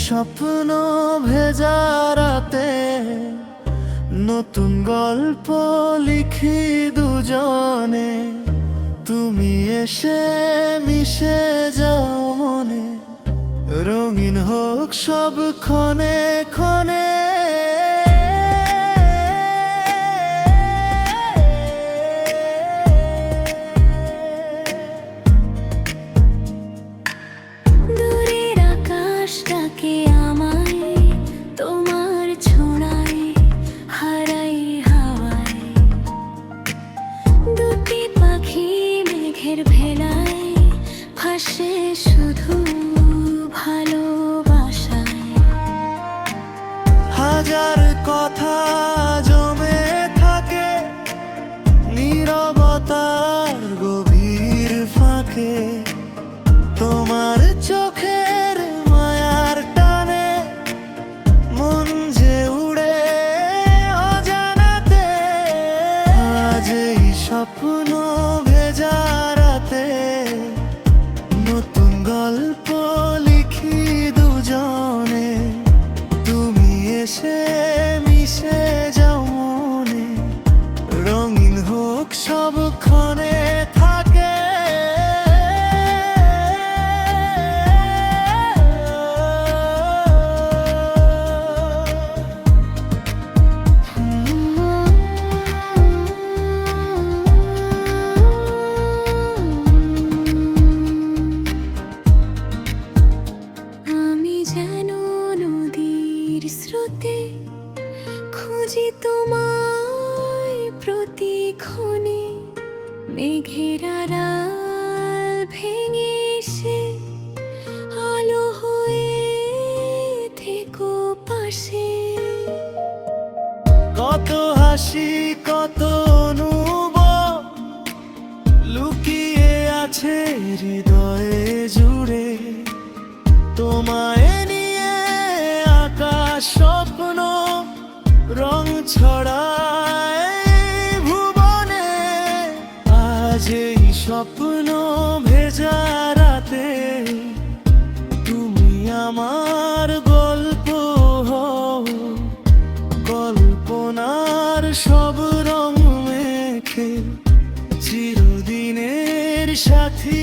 স্বপ্ন ভেজা রাতে নতুন গল্প লিখি দুজনে। তুমি এসে মিশে যাও মনে, রঙিন হোক সব ক্ষণে ক্ষণে। দূরের আকাশটাকে আমায় তোমার ছোঁয়ায় হারাই হাওয়ায়। দুটি পাখি মেঘের ভেলায় ভাসে শুধু ভালোবাসায়। হাজার কথা জমে থাকে নীরবতার গভীর ফাঁকে। তোমার চোখের মায়ার টানে মন যে উড়ে অজানাতে। আজ এই স্বপ্ন ভেজা রাতে নতুন গল্প লিখি দুজনে। তুমি এসে মিশে যাও মনে, রঙিন হোক সব ক্ষণে থাকে। আমি যেন নদীর স্রোতে খুঁজি তোমায় প্রতিক্ষণে। মেঘের আড়াল ভেঙে এসে আলো হয়ে থেকো পাশে। কত হাসি কত অনুভব লুকিয়ে আছে হৃদয়ে জুড়ে। তোমায় নিয়ে আকাশ স্বপ্ন রং ছড়ায় ভুবনে। আজ এই স্বপ্ন ভেজা রাতে তুমি আমার গল্প হও। কল্পনার সব রং মেখে চিরদিনের সাথী